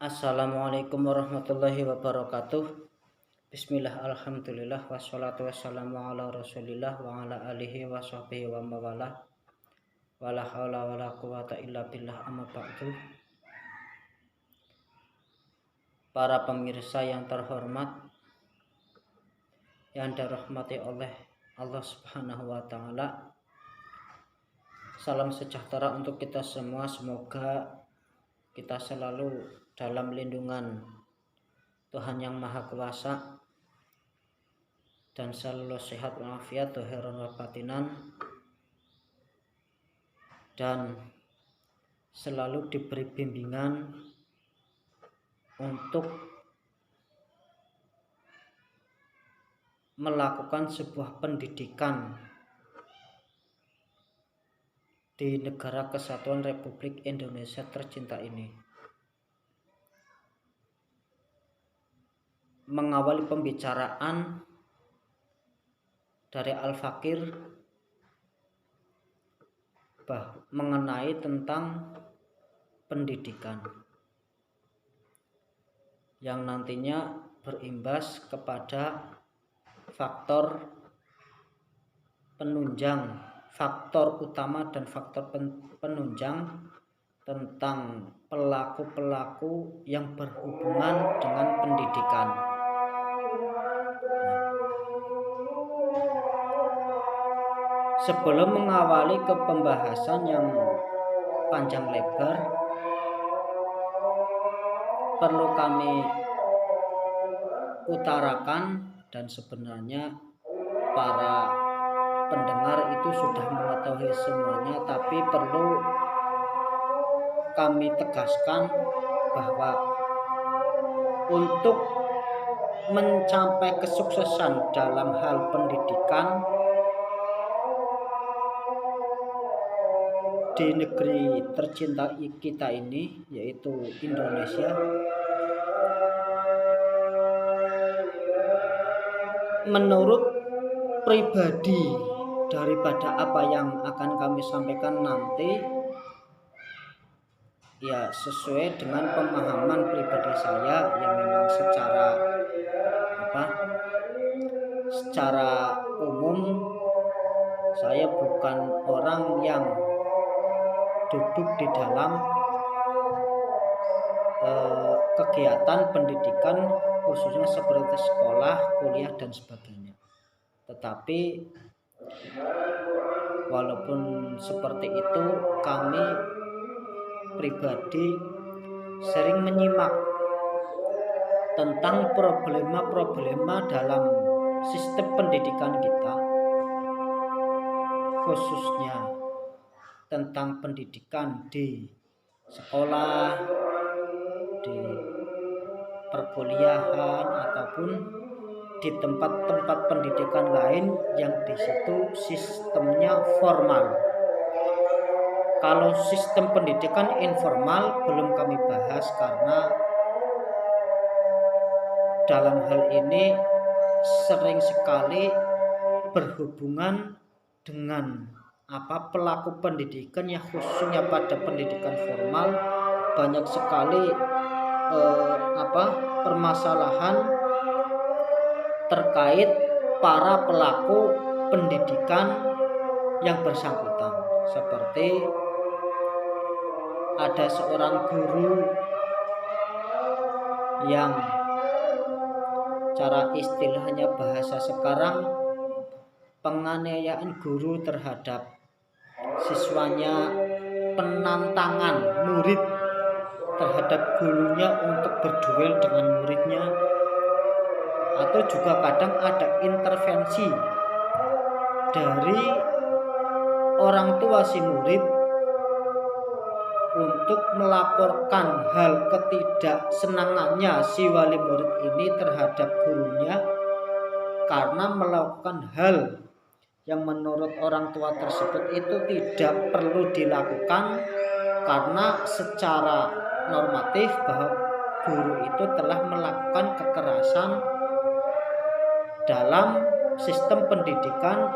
Assalamualaikum warahmatullahi wabarakatuh. Bismillah, alhamdulillah, wassalatu wassalamu ala rasulillah wa ala alihi wa sahbihi wa mawalah. Wala hawla wala quwata illa billah, amma ba'du. Para pemirsa yang terhormat, yang dirahmati oleh Allah Subhanahu wa taala. Salam sejahtera untuk kita semua. Semoga kita selalu dalam lindungan Tuhan yang Maha Kuasa dan selalu sehat walafiat dohiran wa batinan, dan selalu diberi bimbingan untuk melakukan sebuah pendidikan di negara Kesatuan Republik Indonesia tercinta ini. Mengawali pembicaraan dari Al-Fakir mengenai tentang pendidikan yang nantinya berimbas kepada faktor penunjang, faktor utama dan faktor penunjang tentang pelaku-pelaku yang berhubungan dengan pendidikan. Sebelum mengawali ke pembahasan yang panjang lebar, perlu kami utarakan, dan sebenarnya para pendengar itu sudah mengetahui semuanya, tapi perlu kami tegaskan bahwa untuk mencapai kesuksesan dalam hal pendidikan di negeri tercinta kita ini, yaitu Indonesia, menurut pribadi daripada apa yang akan kami sampaikan nanti, ya sesuai dengan pemahaman pribadi saya yang memang secara umum saya bukan orang yang duduk di dalam kegiatan pendidikan khususnya seperti sekolah, kuliah dan sebagainya. Tetapi walaupun seperti itu, kami pribadi sering menyimak tentang problema-problema dalam sistem pendidikan kita, khususnya tentang pendidikan di sekolah, di perkuliahan ataupun di tempat-tempat pendidikan lain yang di situ sistemnya formal. Kalau sistem pendidikan informal belum kami bahas, karena dalam hal ini sering sekali berhubungan dengan pelaku pendidikan yang khususnya pada pendidikan formal. Banyak sekali permasalahan terkait para pelaku pendidikan yang bersangkutan, seperti ada seorang guru yang cara istilahnya bahasa sekarang penganiayaan guru terhadap siswanya, penantangan murid terhadap gurunya untuk berduel dengan muridnya, atau juga kadang ada intervensi dari orang tua si murid untuk melaporkan hal ketidaksenangannya si wali murid ini terhadap gurunya karena melakukan hal yang menurut orang tua tersebut itu tidak perlu dilakukan, karena secara normatif bahwa guru itu telah melakukan kekerasan dalam sistem pendidikan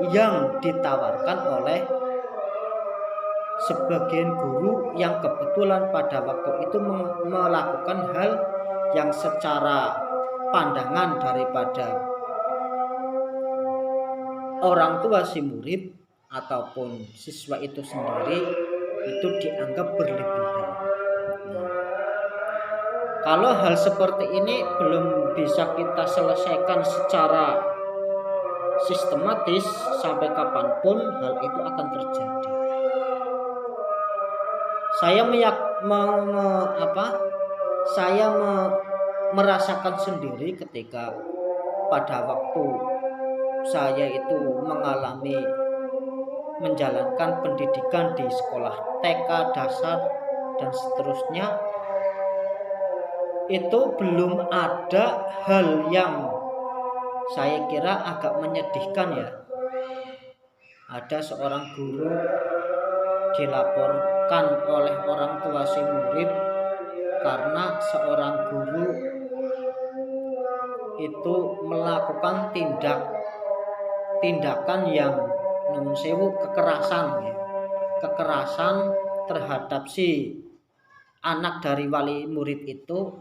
yang ditawarkan oleh sebagian guru yang kebetulan pada waktu itu melakukan hal yang secara pandangan daripada orang tua si murid ataupun siswa itu sendiri itu dianggap berlebihan. Nah, kalau hal seperti ini belum bisa kita selesaikan secara sistematis, sampai kapanpun hal itu akan terjadi. Saya merasakan sendiri ketika pada waktu saya itu menjalankan pendidikan di sekolah TK, dasar, dan seterusnya, itu belum ada hal yang saya kira agak menyedihkan ya. Ada seorang guru dilaporkan oleh orang tua si murid karena seorang guru itu melakukan tindakan yang nun sewu kekerasan terhadap si anak dari wali murid itu,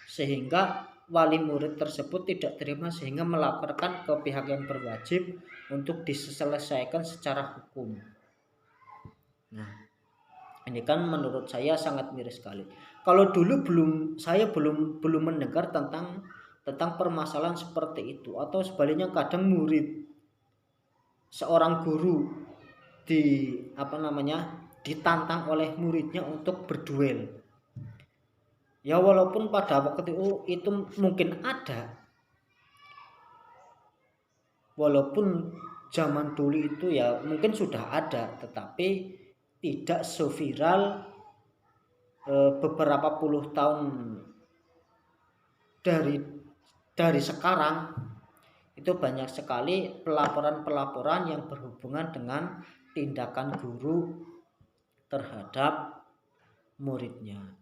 sehingga wali murid tersebut tidak terima sehingga melaporkan ke pihak yang berwajib untuk diselesaikan secara hukum. Nah, ini kan menurut saya sangat miris sekali. Kalau dulu saya belum mendengar tentang permasalahan seperti itu, atau sebaliknya kadang seorang guru ditantang oleh muridnya untuk berduel. Ya walaupun pada waktu itu mungkin ada, walaupun zaman dulu itu ya mungkin sudah ada, tetapi tidak seviral beberapa puluh tahun dari sekarang. Itu banyak sekali pelaporan yang berhubungan dengan tindakan guru terhadap muridnya.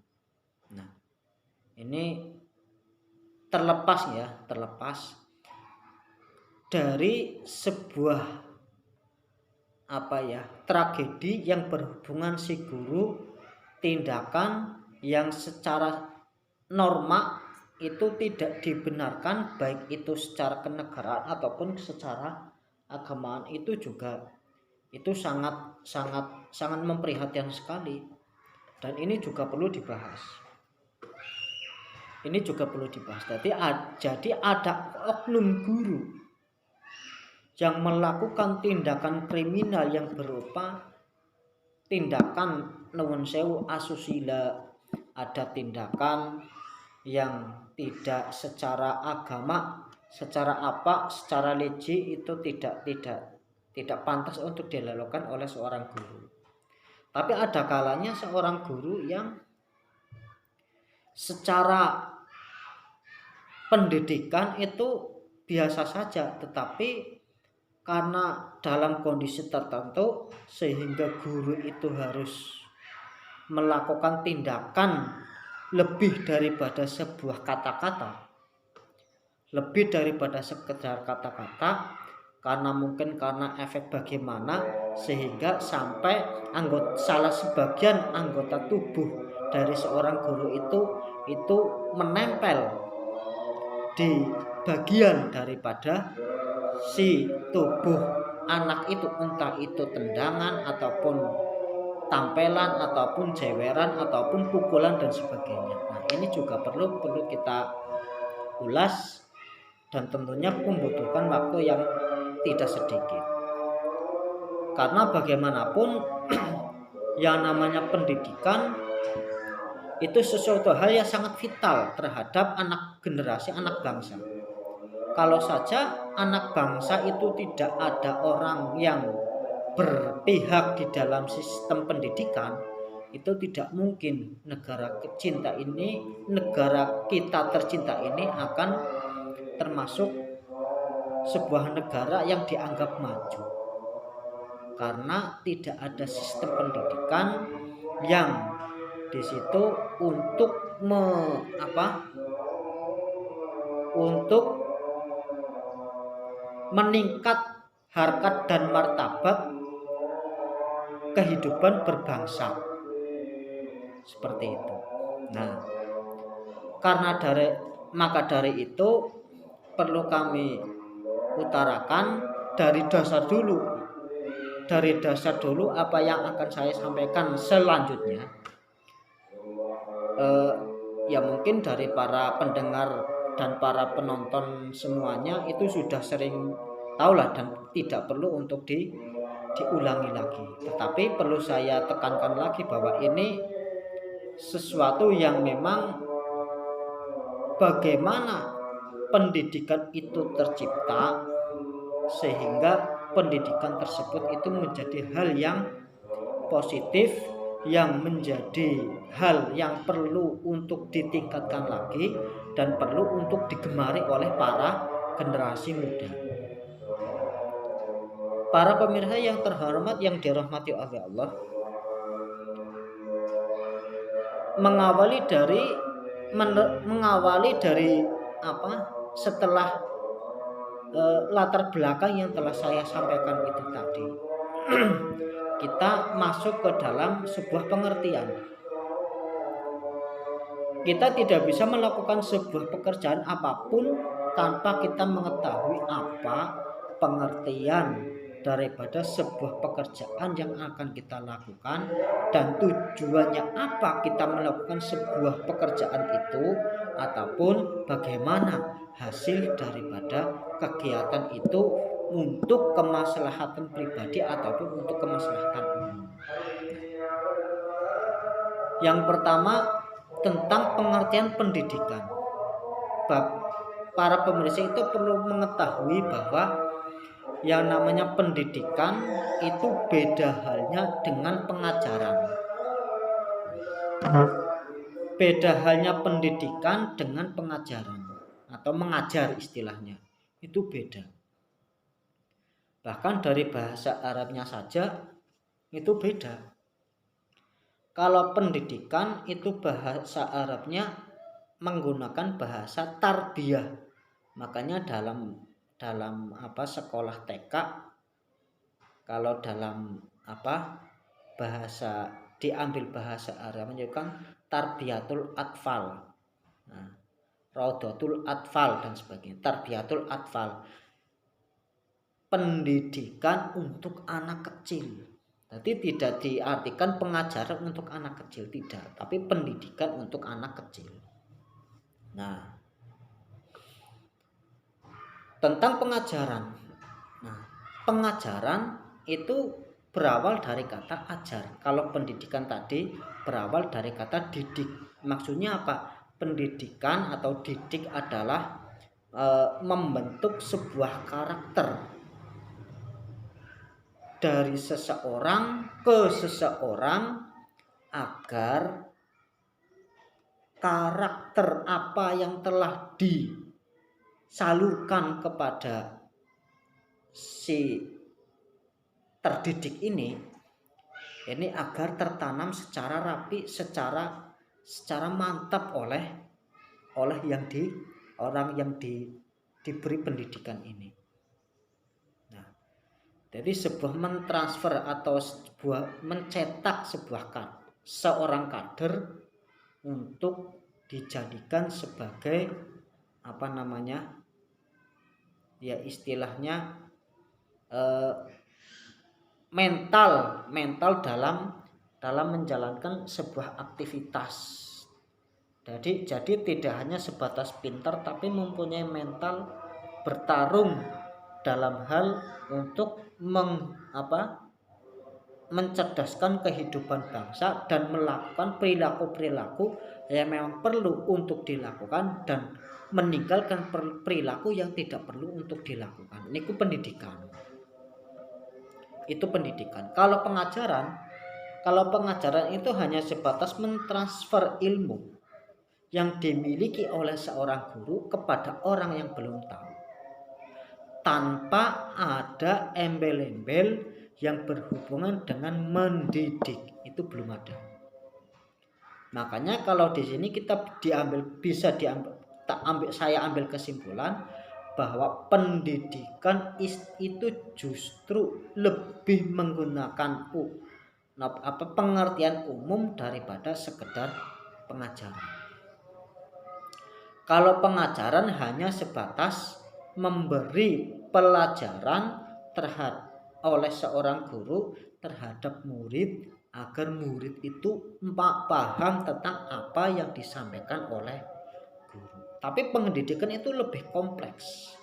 Nah, ini terlepas dari sebuah tragedi yang berhubungan si guru, tindakan yang secara norma itu tidak dibenarkan, baik itu secara kenegaraan ataupun secara agamaan, itu sangat memprihatinkan sekali, dan ini juga perlu dibahas. Jadi ada oknum guru yang melakukan tindakan kriminal yang berupa tindakan nuwun sewu asusila, ada tindakan yang tidak secara agama, secara legi itu tidak pantas untuk dilakukan oleh seorang guru. Tapi ada kalanya seorang guru yang secara pendidikan itu biasa saja, tetapi karena dalam kondisi tertentu sehingga guru itu harus melakukan tindakan lebih daripada sebuah kata-kata, lebih daripada sekedar kata-kata, karena efek bagaimana sehingga sampai salah sebagian anggota tubuh dari seorang guru itu menempel di bagian daripada si tubuh anak itu, entah itu tendangan ataupun tampelan ataupun jeweran ataupun pukulan dan sebagainya. Nah, ini juga perlu kita ulas, dan tentunya membutuhkan waktu yang tidak sedikit. Karena bagaimanapun yang namanya pendidikan itu sesuatu hal yang sangat vital terhadap generasi anak bangsa. Kalau saja anak bangsa itu tidak ada orang yang berpihak di dalam sistem pendidikan, itu tidak mungkin negara kita tercinta ini akan termasuk sebuah negara yang dianggap maju, karena tidak ada sistem pendidikan yang di situ untuk meningkat harkat dan martabat kehidupan berbangsa. Seperti itu. Nah, maka dari itu perlu kami utarakan dari dasar dulu. Dari dasar dulu apa yang akan saya sampaikan selanjutnya. Ya mungkin dari para pendengar dan para penonton semuanya itu sudah sering tahulah dan tidak perlu untuk diulangi lagi. Tetapi perlu saya tekankan lagi bahwa ini sesuatu yang memang bagaimana pendidikan itu tercipta sehingga pendidikan tersebut itu menjadi hal yang positif, yang menjadi hal yang perlu untuk ditingkatkan lagi dan perlu untuk digemari oleh para generasi muda. Para pemirsa yang terhormat yang dirahmati oleh Allah, mengawali dari setelah latar belakang yang telah saya sampaikan itu tadi, kita masuk ke dalam sebuah pengertian. Kita tidak bisa melakukan sebuah pekerjaan apapun tanpa kita mengetahui apa pengertian daripada sebuah pekerjaan yang akan kita lakukan dan tujuannya apa kita melakukan sebuah pekerjaan itu, ataupun bagaimana hasil daripada kegiatan itu untuk kemaslahatan pribadi ataupun untuk kemaslahatan umum. Yang pertama tentang pengertian pendidikan. Para pemirsa itu perlu mengetahui bahwa yang namanya pendidikan itu beda halnya dengan pengajaran. Beda halnya pendidikan dengan pengajaran atau mengajar istilahnya. Itu beda. Bahkan dari bahasa Arabnya saja itu beda. Kalau pendidikan itu bahasa Arabnya menggunakan bahasa tarbiyah. Makanya dalam sekolah TK, kalau dalam bahasa diambil bahasa Arabnya kan tarbiyatul atfal, raudatul atfal dan sebagainya. Tarbiyatul atfal, pendidikan untuk anak kecil. Jadi tidak diartikan pengajaran untuk anak kecil, tidak, tapi pendidikan untuk anak kecil. Nah, tentang pengajaran. Nah, pengajaran itu berawal dari kata ajar. Kalau pendidikan tadi berawal dari kata didik. Maksudnya apa? Pendidikan atau didik adalah membentuk sebuah karakter dari seseorang ke seseorang agar karakter apa yang telah disalurkan kepada si terdidik ini agar tertanam secara rapi, secara mantap oleh orang yang diberi pendidikan ini. Jadi sebuah mentransfer atau mencetak seorang kader untuk dijadikan sebagai istilahnya mental dalam menjalankan sebuah aktivitas. Jadi tidak hanya sebatas pintar, tapi mempunyai mental bertarung dalam hal untuk mencerdaskan kehidupan bangsa dan melakukan perilaku-perilaku yang memang perlu untuk dilakukan dan meninggalkan perilaku yang tidak perlu untuk dilakukan. Ini pendidikan. Itu pendidikan. Kalau pengajaran itu hanya sebatas mentransfer ilmu yang dimiliki oleh seorang guru kepada orang yang belum tahu, tanpa ada embel-embel yang berhubungan dengan mendidik, itu belum ada. Makanya kalau di sini saya ambil kesimpulan bahwa pendidikan itu justru lebih menggunakan pengertian umum daripada sekedar pengajaran. Kalau pengajaran hanya sebatas memberi pelajaran oleh seorang guru terhadap murid agar murid itu paham tentang apa yang disampaikan oleh guru. Tapi pendidikan itu lebih kompleks.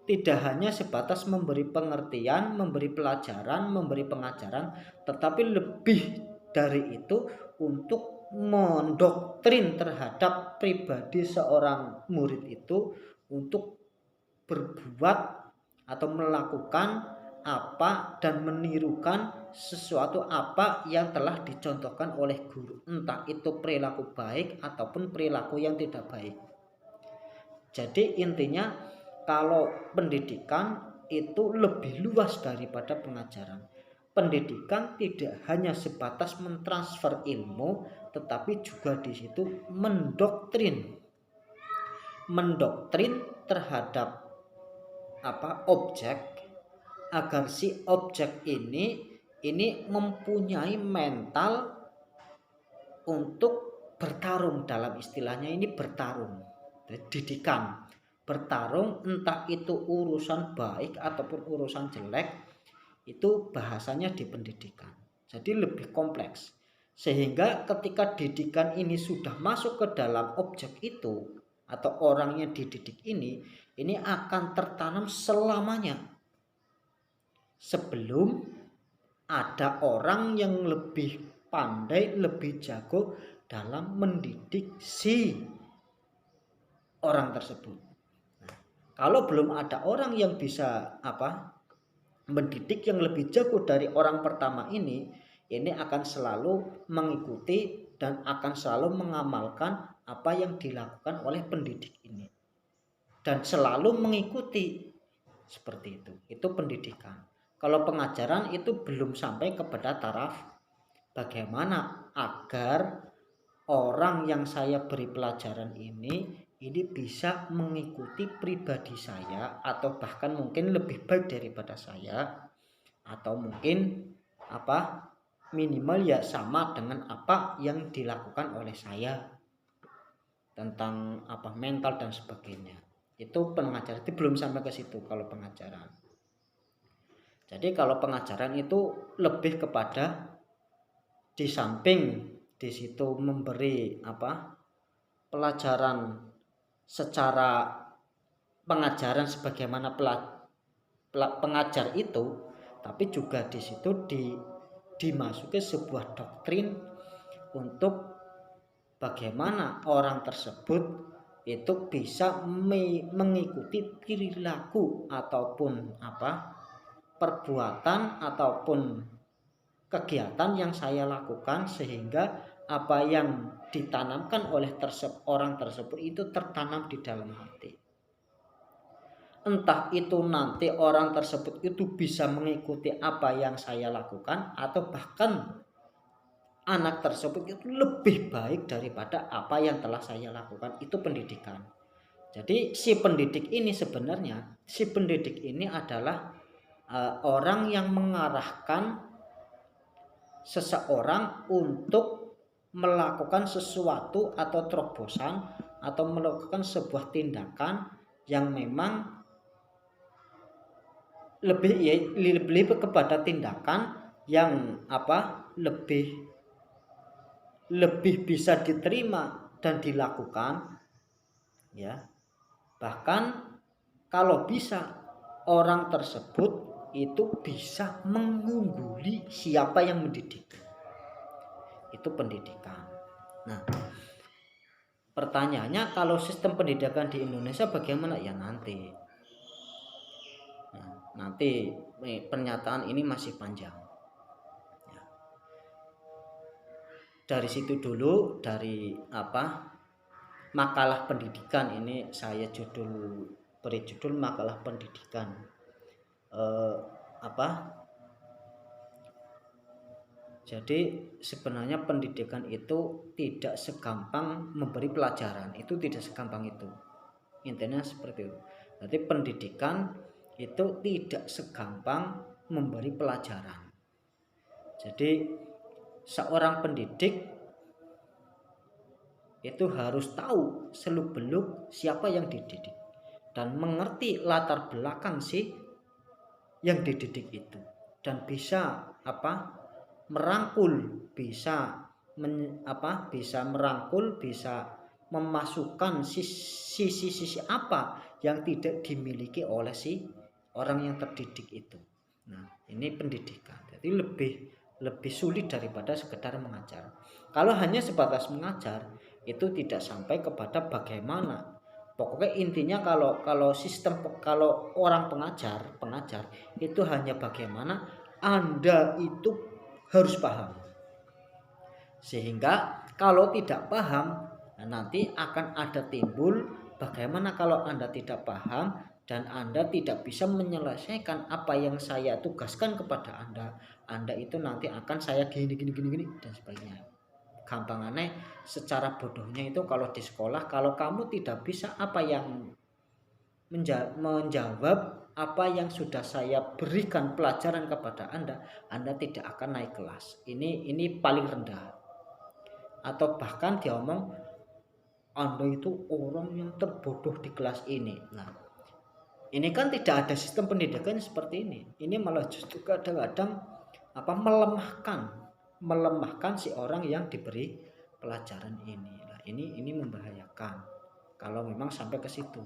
Tidak hanya sebatas memberi pengertian, memberi pelajaran, memberi pengajaran, tetapi lebih dari itu untuk mendoktrin terhadap pribadi seorang murid itu untuk berbuat atau melakukan apa dan menirukan sesuatu apa yang telah dicontohkan oleh guru, entah itu perilaku baik ataupun perilaku yang tidak baik. Jadi intinya kalau pendidikan itu lebih luas daripada pengajaran. Pendidikan tidak hanya sebatas mentransfer ilmu, tetapi juga di situ mendoktrin terhadap objek, agar si objek ini mempunyai mental untuk bertarung. Dalam istilahnya ini bertarung, didikan bertarung, entah itu urusan baik ataupun urusan jelek, itu bahasanya di pendidikan. Jadi lebih kompleks, sehingga ketika didikan ini sudah masuk ke dalam objek itu atau orang yang dididik ini akan tertanam selamanya. Sebelum ada orang yang lebih pandai, lebih jago dalam mendidik si orang tersebut. Nah, kalau belum ada orang yang bisa mendidik yang lebih jago dari orang pertama ini akan selalu mengikuti dan akan selalu mengamalkan apa yang dilakukan oleh pendidik ini dan selalu mengikuti seperti itu. Itu pendidikan. Kalau pengajaran itu belum sampai kepada taraf bagaimana agar orang yang saya beri pelajaran ini bisa mengikuti pribadi saya, atau bahkan mungkin lebih baik daripada saya, atau mungkin minimal ya sama dengan apa yang dilakukan oleh saya tentang mental dan sebagainya. Itu pengajaran, itu belum sampai ke situ kalau pengajaran. Jadi kalau pengajaran itu lebih kepada di samping di situ memberi pelajaran secara pengajaran sebagaimana pengajar itu, tapi juga di situ dimasuki sebuah doktrin untuk bagaimana orang tersebut itu bisa mengikuti perilaku ataupun perbuatan ataupun kegiatan yang saya lakukan, sehingga apa yang ditanamkan oleh orang tersebut itu tertanam di dalam hati. Entah itu nanti orang tersebut itu bisa mengikuti apa yang saya lakukan, atau bahkan anak tersebut itu lebih baik daripada apa yang telah saya lakukan. Itu pendidikan. Jadi si pendidik ini adalah orang yang mengarahkan seseorang untuk melakukan sesuatu atau terobosan atau melakukan sebuah tindakan yang memang lebih kepada tindakan yang lebih bisa diterima dan dilakukan, ya. Bahkan kalau bisa orang tersebut itu bisa mengungguli siapa yang mendidik. Itu pendidikan. Nah, pertanyaannya kalau sistem pendidikan di Indonesia bagaimana? Ya nanti pernyataan ini masih panjang. Ya. Dari situ dulu, dari makalah pendidikan ini saya beri judul makalah pendidikan. Jadi sebenarnya pendidikan itu tidak segampang memberi pelajaran, itu tidak segampang itu. Intinya seperti itu. Jadi pendidikan itu tidak segampang memberi pelajaran. Jadi seorang pendidik itu harus tahu seluk-beluk siapa yang dididik dan mengerti latar belakang si yang dididik itu, dan bisa merangkul, bisa merangkul, bisa memasukkan sisi-sisi apa yang tidak dimiliki oleh si orang yang terdidik itu. Nah, ini pendidikan. Jadi lebih sulit daripada sekedar mengajar. Kalau hanya sebatas mengajar, itu tidak sampai kepada bagaimana. Pokoknya intinya kalau orang pengajar itu hanya bagaimana Anda itu harus paham. Sehingga kalau tidak paham, nanti akan ada timbul bagaimana kalau Anda tidak paham dan Anda tidak bisa menyelesaikan apa yang saya tugaskan kepada Anda itu nanti akan saya gini dan sebagainya. Gampangannya secara bodohnya itu kalau di sekolah, kalau kamu tidak bisa menjawab apa yang sudah saya berikan pelajaran kepada Anda tidak akan naik kelas. Ini paling rendah. Atau bahkan dia omong Anda itu orang yang terbodoh di kelas ini. Nah, ini kan tidak ada sistem pendidikan seperti ini. Ini malah justru kadang-kadang melemahkan si orang yang diberi pelajaran ini. Nah, ini membahayakan kalau memang sampai ke situ.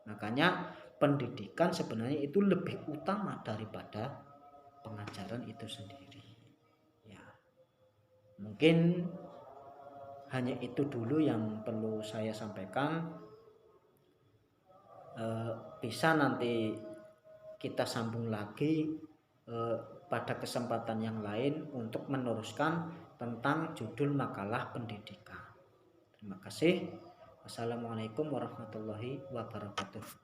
Makanya pendidikan sebenarnya itu lebih utama daripada pengajaran itu sendiri. Ya, mungkin hanya itu dulu yang perlu saya sampaikan. Bisa nanti kita sambung lagi pada kesempatan yang lain untuk meneruskan tentang judul makalah pendidikan. Terima kasih. Wassalamualaikum warahmatullahi wabarakatuh.